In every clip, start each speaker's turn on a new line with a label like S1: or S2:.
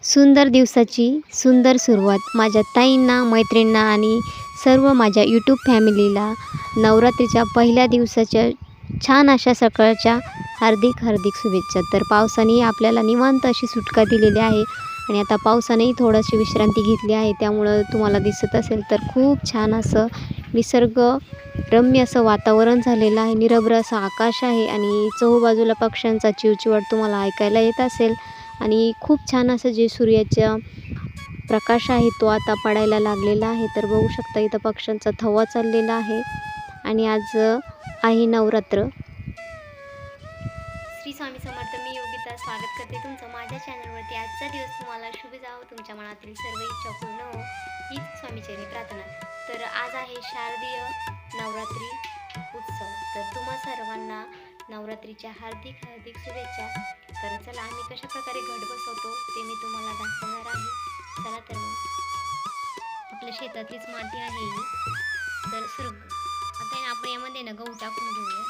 S1: सुंदर दिवसाची सुंदर सुरुवात माझ्या ताईंना, मैत्रिणींना आणि सर्व माझ्या यूट्यूब फॅमिलीला नवरात्रीच्या पहिल्या दिवसाच्या छान अशा सकाळच्या हार्दिक हार्दिक शुभेच्छा. तर पावसाने आपल्याला निवांत अशी सुटका दिलेली आहे आणि आता पावसानेही थोडीशी विश्रांती घेतली आहे. त्यामुळं तुम्हाला दिसत असेल तर खूप छान असं निसर्गरम्य असं वातावरण झालेलं आहे. निरभ्र असं आकाश आहे आणि चहूबाजूला पक्ष्यांचा चिवचिवाट तुम्हाला ऐकायला येत असेल आणि खूप छान असं जे सूर्याचा प्रकाश आहे तो आता पडायला लागलेला आहे. तर बघू शकता इथं पक्ष्यांचा थवा चाललेला आहे आणि आज आहे नवरात्र. श्री स्वामी समर्थ. मी योगिता स्वागत करते तुमचं माझ्या चॅनलवरती. आजचा दिवस तुम्हाला शुभ जावो, तुमच्या मनातील सर्व इच्छा पूर्ण हो हीच स्वामीचरणी प्रार्थना. तर आज आहे शारदीय नवरात्री उत्सव. तर तुम्हा सर्वांना नवरात्रीच्या हार्दिक हार्दिक शुभेच्छा. तर चला आम्ही कशा प्रकारे घट बसवतो ते मी तुम्हाला दाखवणार आहे. चला तर मग आपल्या शेतातलीच माती आहे ही. तर सुरू आता आपण यामध्ये ना गहू टाकून घेऊया.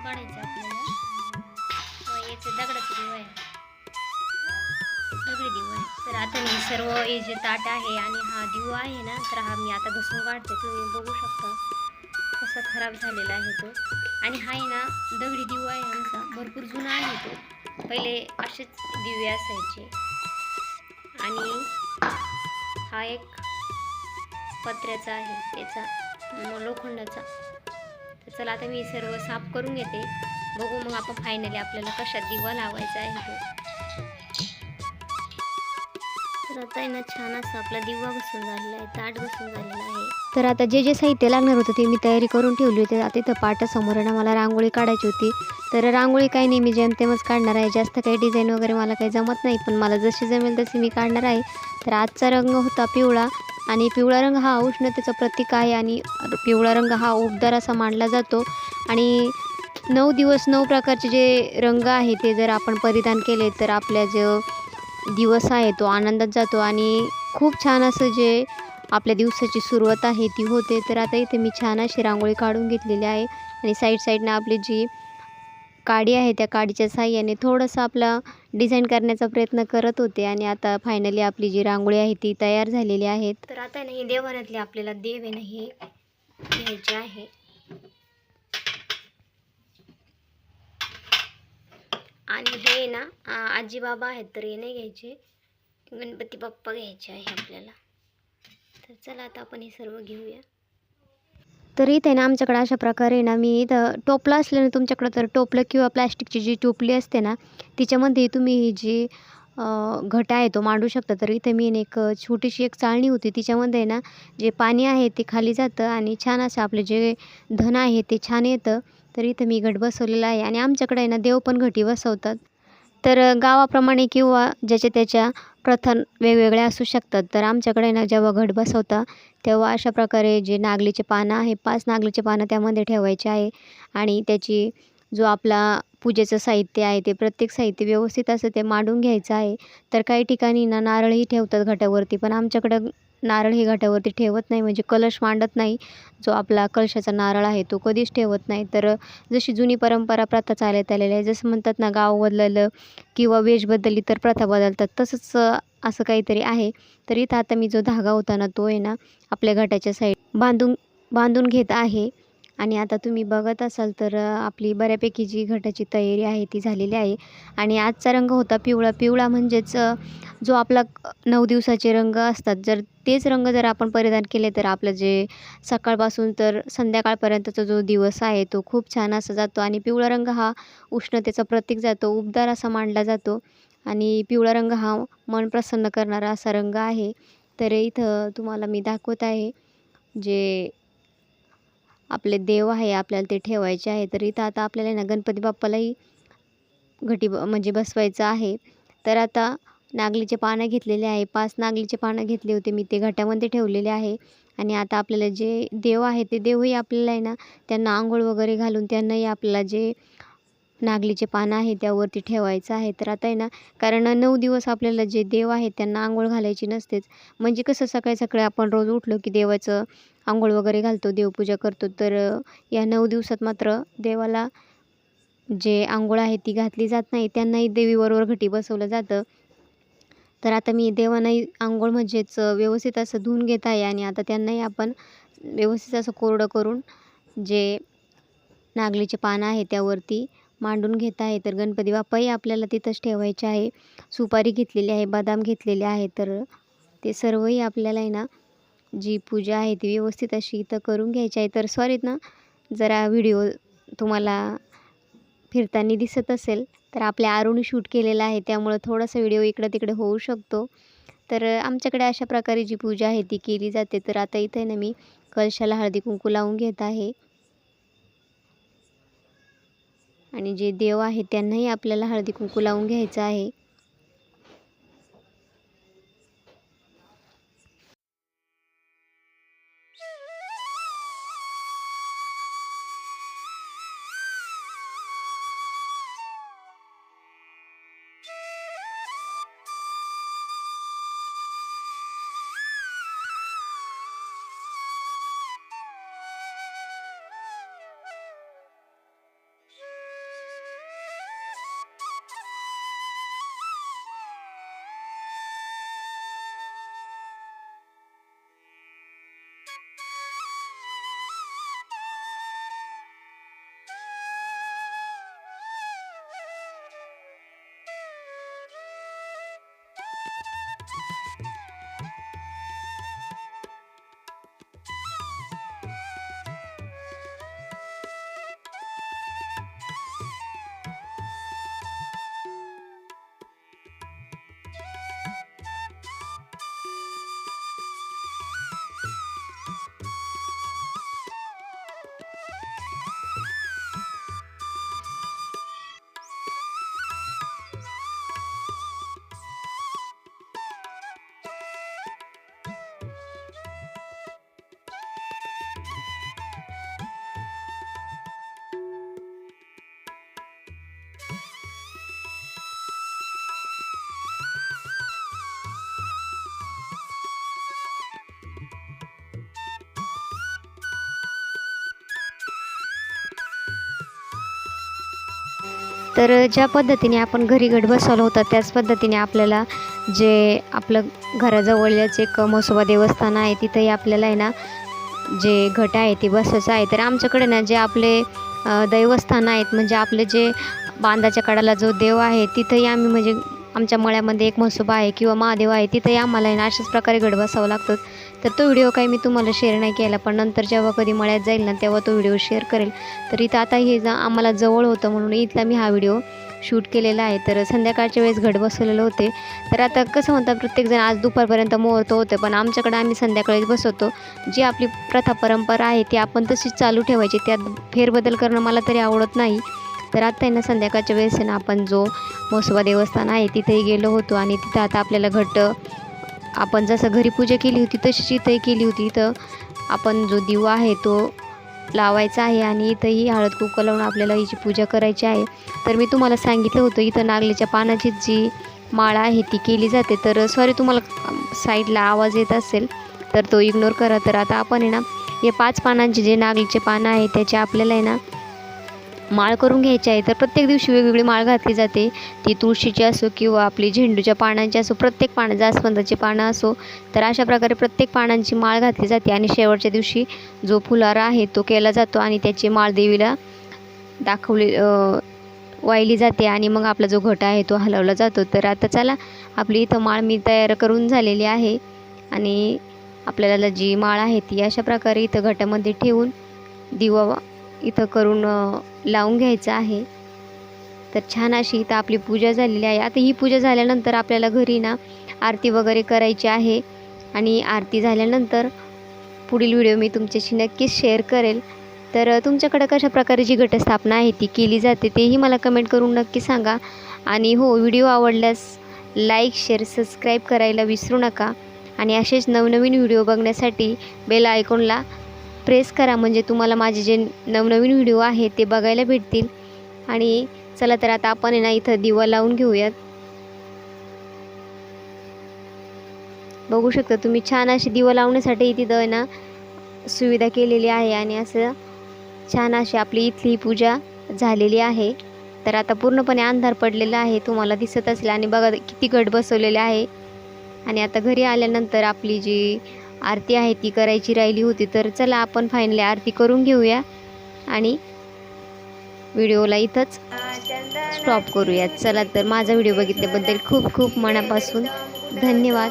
S1: काढायचं आपल्याला याचं दगडाचं दिवा आहे, दगडी दिवा आहे. तर आता मी सर्व हे जे ताट आहे आणि हा दिवा आहे ना, तर हा मी आता घसून काढते. तुम्ही बघू शकता कसा खराब झालेला आहे तो. आणि हा आहे ना दगडी दिवा आहे आमचा, भरपूर जुना आहे तो. पहिले असेच दिवे असायचे आणि हा एक पत्र्याचा आहे, त्याचा लोखंडाचा. तर चला आता मी सर्व साफ करून घेते. बघू मग आपण फायनली आपल्याला कशात दिवा लावायचा आहे तो. तर आता आहे ना छान असं आपला दिवा घसून झालेला आहे, ताट घसून झालेला आहे. तर आता जे जे साहित्य लागणार होतं ते मी तयारी करून ठेवली होती. आता इथं पाटासमोर ना मला रांगोळी काढायची होती. तर रांगोळी काही नाही, मी जेमतेमच काढणार आहे. जास्त काही डिझाईन वगैरे मला काही जमत नाही, पण मला जशी जमेल तशी मी काढणार आहे. तर आजचा रंग होता पिवळा आणि पिवळा रंग हा उष्णतेचं प्रतीक आहे आणि पिवळा रंग हा उबदार असा मानला जातो. आणि 9 दिवस 9 प्रकारचे जे रंग आहे ते जर आपण परिधान केले तर आपल्या जो दिवस आहे तो आनंदात जातो आणि खूप छान असं जे आपल्या दिवसाची सुरुवात आहे ती होते. तर आता इथे मी छान अशी रांगोळी काढून घेतलेली आहे आणि साईडनं आपली जी काडी आहे त्या काडीच्या साहाय्याने थोडंसं आपला डिझाईन करण्याचा प्रयत्न करत होते. आणि आता फायनली आपली जी रांगोळी आहे ती तयार झालेली आहे. तर आता नाही देवाऱ्यातले आपल्याला देव आहे ना हे घ्यायचे आहे. आणि हे ना आजी बाबा आहेत तर हे नाही घ्यायचे, गणपती बाप्पा घ्यायचे आहे आपल्याला. तर चला आता आपण हे सर्व घेऊया. तर इथे ना आमच्याकडे अशा प्रकारे ना मी इथं टोपलं असल्याने तुमच्याकडं तर टोपलं किंवा प्लॅस्टिकची जी टोपली असते ना तिच्यामध्ये तुम्ही ही जी घट आहे तो मांडू शकता. तर इथे मी एक छोटीशी एक चाळणी होती, तिच्यामध्ये ना जे पाणी आहे ते खाली जातं आणि छान असं आपले जे धन आहे ते छान येतं. तर इथं मी घट बसवलेला आहे आणि आमच्याकडे ना देव पण घटी बसवतात. तर गावाप्रमाणे किंवा ज्याच्या त्याच्या प्रथा वेगवेगळ्या असू शकतात. तर आमच्याकडे ना जेव्हा घट बसवता तेव्हा अशा प्रकारे जे नागलीचे पानं आहे 5 नागलीचे पानं त्यामध्ये ठेवायचे आहे आणि त्याची जो आपला पूजेचं साहित्य आहे ते प्रत्येक साहित्य व्यवस्थित असं ते मांडून घ्यायचं आहे. तर काही ठिकाणी ना नारळही ठेवतात घटावरती, पण आमच्याकडं नारळ हे घटावरती ठेवत नाही, म्हणजे कलश मांडत नाही. जो आपला कलशाचा नारळ आहे तो कधीच ठेवत नाही. तर जशी जुनी परंपरा प्रथा चालत आलेली आहे, जसं म्हणतात ना गाव बदललं किंवा वेश बदलली तर प्रथा बदलतात, तसंच असं काहीतरी आहे. तर इथं आता मी जो धागा होता ना तो आहे ना आपल्या घटाच्या साईड बांधून घेत आहे. आणि आता तुम्ही बघत असाल तर आपली बऱ्यापैकी जी घटाची तयारी आहे ती झालेली आहे. आणि आजचा रंग होता पिवळा. पिवळा म्हणजेच जो आपला 9 दिवसाचे रंग असतात, जर तेच रंग जर आपण परिधान केले तर आपलं जे सकाळपासून तर संध्याकाळपर्यंतचा जो दिवस आहे तो खूप छान असा जातो. आणि पिवळा रंग हा उष्णतेचा प्रतीक जातो, उबदार असा मानला जातो आणि पिवळा रंग हा मन प्रसन्न करणारा असा रंग आहे. तर इथं तुम्हाला मी दाखवत आहे जे आपले देव आहे आपल्याला ते ठेवायचे आहे. तर इथं आता आपल्याला ना गणपती बाप्पालाही म्हणजे बसवायचं आहे. तर आता नागलीचे पानं घेतलेले आहे. 5 नागलीचे पानं घेतले होते मी, ते घटामध्ये ठेवलेले आहे. आणि आता आपल्याला जे देव आहे ते देवही आपल्याला आहे ना त्यांना आंघोळ वगैरे घालून त्यांनाही आपल्याला जे नागलीचे पानं आहे त्यावरती ठेवायचं आहे. तर आता आहे ना, कारण 9 दिवस आपल्याला जे देव आहेत त्यांना आंघोळ घालायची नसतेच. म्हणजे कसं सकाळी सकाळी आपण रोज उठलो की देवाचं आंघोळ वगैरे घालतो, देवपूजा करतो. तर या 9 दिवसात मात्र देवाला जे आंघोळ आहे ती घातली जात नाही. त्यांनाही देवीबरोबर घटी बसवलं जातं. तर आता मी देवांनाही आंघोळ म्हणजेच व्यवस्थित असं धुवून घेत आहे. आणि आता त्यांनाही आपण व्यवस्थित असं कोरडं करून जे नागलीचे पानं आहे त्यावरती मांडून घेत आहे. तर गणपती बाप्पाही आपल्याला तिथंच ठेवायचे आहे. सुपारी घेतलेली आहे, बदाम घेतलेले आहे. तर ते सर्वही आपल्याला आहे ना जी पूजा आहे ती व्यवस्थित अशी इथं करून घ्यायची आहे. तर सॉरीत ना, जरा व्हिडिओ तुम्हाला फिरताना दिसत असेल तर आपल्या आरूने शूट केलेला आहे, त्यामुळं थोडासा व्हिडिओ इकडं तिकडे होऊ शकतो. तर आमच्याकडे अशा प्रकारे जी पूजा आहे ती केली जाते. तर आता इथे ना मी कलशाला हळदी कुंकू लावून घेत आहे. आणि जे देव आहेत त्यांनाही आपल्याला हळदी कुंकू लावून घ्यायचं आहे. तर ज्या पद्धतीने आपण घरी घट बसवलं होतं त्याच पद्धतीने आपल्याला जे आपलं घराजवळच एक म्हसोबा देवस्थान आहे तिथंही आपल्याला आहे ना जे घट आहे ते बसायचं आहे. तर आमच्याकडे ना जे आपले दैवस्थान आहेत म्हणजे आपले जे बांधाच्या कडाला जो देव आहे तिथंही आम्ही म्हणजे आमच्या मळ्यामध्ये एक म्हसोबा आहे किंवा महादेव आहे तिथंही आम्हाला आहे ना अशाच प्रकारे घट बसावं लागतं. तर तो व्हिडिओ काही मी तुम्हाला शेअर नाही केला, पण नंतर जेव्हा कधी मळ्यात जाईल ना तेव्हा तो व्हिडिओ शेअर करेल. तर इथं आता हे आम्हाला जवळ होतं म्हणून इथला मी हा व्हिडिओ शूट केलेला आहे. तर संध्याकाळच्या वेळेस घट बसवलेले होते. तर आता कसं म्हणतात प्रत्येकजण आज दुपारपर्यंत मुहूर्त होते, पण आमच्याकडे आम्ही संध्याकाळीच बसवतो. जी आपली प्रथा परंपरा आहे ती आपण तशीच चालू ठेवायची, त्यात फेरबदल करणं मला तरी आवडत नाही. तर आता आहे ना संध्याकाळच्या वेळेस आहे ना आपण जो म्हसोबा देवस्थान आहे तिथेही गेलो होतो. आणि तिथं आता आपल्याला घट आपण जसं घरी पूजा केली होती तशीच इथंही केली होती. इथं आपण जो दिवा आहे तो लावायचा आहे आणि इथंही हळद कुंकू लावून आपल्याला हिची पूजा करायची आहे. तर मी तुम्हाला सांगितलं होतं इथं नागलीच्या पानाची जी माळ आहे ती केली जाते. तर सॉरी तुम्हाला साईडला आवाज येत असेल तर तो इग्नोर करा. तर आता आपण आहे ना हे 5 पानांचे जे नागलीचे पानं आहे त्याचे आपल्याला आहे ना माळ करून घ्यायची आहे. तर प्रत्येक दिवशी वेगवेगळी माळ घातली जाते, ती तुळशीची असो किंवा आपली झेंडूच्या पानांची असो, प्रत्येक पानं जास्वंदाची पानं असो. तर अशा प्रकारे प्रत्येक पानांची माळ घातली जाते आणि शेवटच्या दिवशी जो फुलारा आहे तो केला जातो आणि त्याची माळ देवीला वाहिली जाते आणि मग आपला जो घट आहे तो हलवला जातो. तर आता चला आपली इथं माळ मी तयार करून झालेली आहे आणि आपल्याला जी माळ आहे ती अशा प्रकारे इथं घटामध्ये ठेवून दिवा इथं करून लावून घ्यायचं आहे. तर छान अशी इथं आपली पूजा झालेली आहे. आता ही पूजा झाल्यानंतर आपल्याला घरी ना आरती वगैरे करायची आहे आणि आरती झाल्यानंतर पुढील व्हिडिओ मी तुमच्याशी नक्कीच शेअर करेल. तर तुमच्याकडे कशा प्रकारे जी घटस्थापना आहे ती केली जाते तेही मला कमेंट करून नक्की सांगा. आणि हो, व्हिडिओ आवडल्यास लाईक शेअर सबस्क्राईब करायला विसरू नका. आणि असेच नवनवीन व्हिडिओ बघण्यासाठी बेल आयकॉनला प्रेस करा, म्हणजे तुम्हाला माझे जे नवनवीन व्हिडिओ आहेत ते बघायला भेटतील. आणि चला तर आता आपण आहे ना इथं दिवा लावून घेऊयात. बघू शकता तुम्ही, छान अशी दिवा लावण्यासाठी तिथं आहे ना सुविधा केलेली आहे. आणि असं छान अशी आपली इथली पूजा झालेली आहे. तर आता पूर्णपणे अंधार पडलेला आहे, तुम्हाला दिसत असेल. आणि बघा किती घट बसवलेले आहे. आणि आता घरी आल्यानंतर आपली जी आरती आहे ती करायची राहिली होती. तर चला आपण फायनली आरती करून घेऊया आणि व्हिडिओला इथंच स्टॉप करूयात. चला तर माझा व्हिडिओ बघितल्याबद्दल खूप खूप मनापासून धन्यवाद.